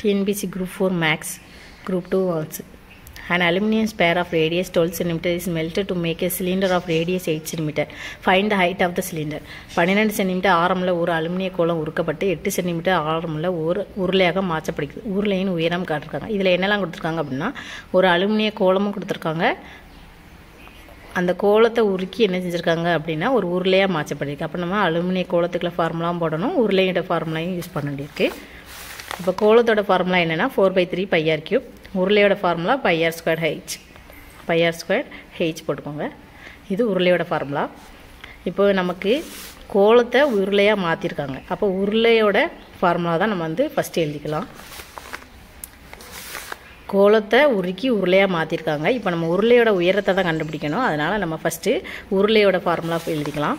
TNPSC Group 4 Max, Group 2 also. An aluminum sphere of radius 12 cm is melted to make a cylinder of radius 8 cm. Find the height of the cylinder. 12 cm ஆரமுள்ள ஒரு அலுமினிய கோளம் உருக்கப்பட்டு 8 cm ஆரமுள்ள ஒரு உருளையாக மாற்றப்படுகிறது. உருளையின் உயரம் காட்டிருக்காங்க. இதில் என்னெல்லாம் கொடுத்துருக்காங்க அப்படின்னா, ஒரு அலுமினிய கோளமும் கொடுத்துருக்காங்க. அந்த கோலத்தை உருக்கி என்ன செஞ்சுருக்காங்க அப்படின்னா ஒரு உருளையாக மாற்றப்பட்டிருக்கு. அப்போ நம்ம அலுமினிய கோலத்துக்குள்ள ஃபார்முலாவும் போடணும், உருளையோட ஃபார்முலாயும் யூஸ் பண்ண வேண்டியிருக்கு. இப்போ கோலத்தோட ஃபார்முலா என்னென்னா 4/3 πr3. உருளையோட formula πr²h. πr²h போட்டுக்கோங்க. இது உருளையோட ஃபார்முலா. இப்போ நமக்கு கோலத்தை உருளையாக மாற்றிருக்காங்க. அப்போ உருளையோட ஃபார்முலா தான் நம்ம வந்து ஃபஸ்ட்டு எழுதிக்கலாம். கோலத்தை உருக்கி உருளையாக மாற்றிருக்காங்க. இப்போ நம்ம உருளையோட உயரத்தை தான் கண்டுபிடிக்கணும். அதனால் நம்ம ஃபஸ்ட்டு உருளையோட ஃபார்முலா எழுதிக்கலாம்.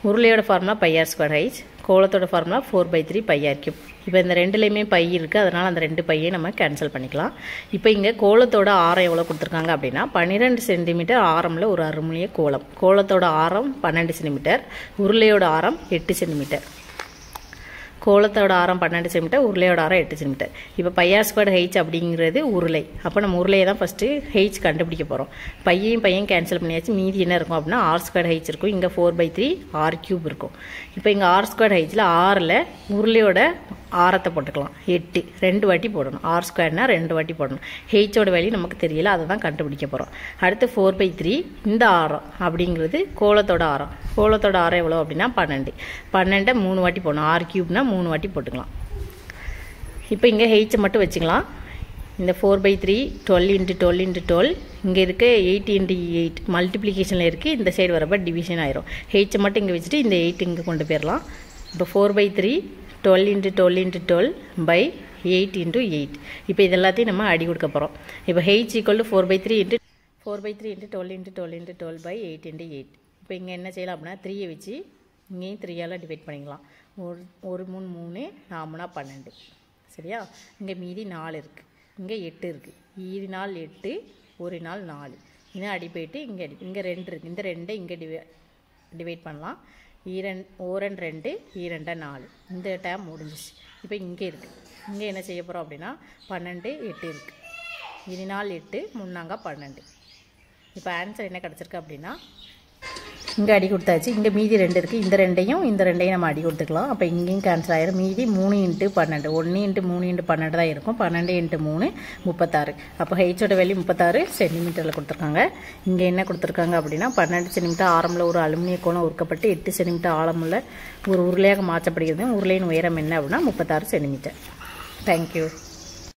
உருளையோட ஃபார்முலா πr²h, கோலத்தோட ஃபார்முலா 4/3 πr3. இப்போ இந்த ரெண்டுலேயுமே பை இருக்குது, அதனால் அந்த ரெண்டு பையை நம்ம கேன்சல் பண்ணிக்கலாம். இப்போ இங்கே கோலத்தோட ஆரம் எவ்வளோ கொடுத்துருக்காங்க அப்படின்னா 12 cm ஆரமில் ஒரு அலுமினிய கோலம். கோலத்தோட ஆரம் 12 cm, உருளையோட ஆரம் 8 cm. கோலத்தோட ஆரம் 12 cm, உருளையோட ஆரம் 8 cm. இப்போ πr²h அப்படிங்கிறது உருளை. அப்போ நம்ம உருளையை தான் ஃபஸ்ட்டு h கண்டுபிடிக்க போகிறோம். பையன் கேன்சல் பண்ணியாச்சு. மீதி என்ன இருக்கும் அப்படின்னா r²h இருக்கும். இங்கே 4/3 r³ இருக்கும். இப்போ இங்கே r²hல ஆறில் உருளையோட ஆரத்தை போட்டுக்கலாம். 8 2 வாட்டி போடணும். r²னா 2 வாட்டி போடணும். ஹெச்சோட வேல்யூ நமக்கு தெரியல, அதை தான் கண்டுபிடிக்க போகிறோம். அடுத்து 4/3 இந்த ஆரம் அப்படிங்கிறது கோலத்தோட ஆரம். கோலத்தோட ஆரம் எவ்வளோ அப்படின்னா 12. 12 3 வாட்டி போடணும். r³ 3 வாட்டி போட்டுக்கலாம். இப்போ இங்கே ஹெச்சை மட்டும் வச்சுக்கலாம். இந்த 4/3 12 × 12 × 12 இங்கே இருக்க 8 × 8 மல்டிப்ளிகேஷனில் இருக்குது. இந்த சைடு வரப்போ டிவிஷன் ஆயிரும். ஹெச்சை மட்டும் இங்கே வச்சுட்டு இந்த 8 இங்கே கொண்டு போயிடலாம். இப்போ 4/3 12 × 12 × 12 by 8 × 8. இப்போ இது எல்லாத்தையும் நம்ம அடி கொடுக்க போகிறோம். இப்போ h = 4/3 × 12 × 12 × 12 by 8 × 8. இப்போ இங்கே என்ன செய்யலாம் அப்படின்னா 3 வச்சு இங்கேயும் 3ஆல் டிவைட் பண்ணிக்கலாம். 1 3 3 4 12. சரியா? இங்கே மீதி 4 இருக்குது, இங்கே 8 இருக்குது. 7 நாள் 8, 1 நாள் 4. இன்னும் அடி போயிட்டு இங்கே 2 இருக்குது. இந்த 2 இங்கே டிவைட் பண்ணலாம். 2 2 2 4. இந்த டேம் முடிஞ்சிச்சு. இப்போ இங்கே இருக்குது. இங்கே என்ன செய்ய போகிறோம் அப்படின்னா 12 8 இருக்குது. 7 நாள் 8, 3 12. இப்போ ஆன்சர் என்ன கிடச்சிருக்கு அப்படின்னா இங்கே அடி கொடுத்தாச்சு. இங்கே மீதி 2 இருக்குது. இந்த ரெண்டையும் நம்ம அடி கொடுத்துக்கலாம். அப்போ இங்கேயும் கேன்சல் ஆயிரும். மீதி 3 × 12. 1 × 3 × 12 தான் இருக்கும். 12 × 3 36. அப்போ ஹெச்சோட வேல்யூ 36 சென்டிமீட்டரில் கொடுத்துருக்காங்க. இங்கே என்ன கொடுத்துருக்காங்க அப்படின்னா 12 cm ஆரமில் ஒரு அலுமினிய கோலம் உருக்கப்பட்டு 8 cm ஆழமுள்ள ஒரு உருளையாக மாற்றப்படுகிறது. உருளையின் உயரம் என்ன அப்படின்னா 36 cm. தேங்க்யூ.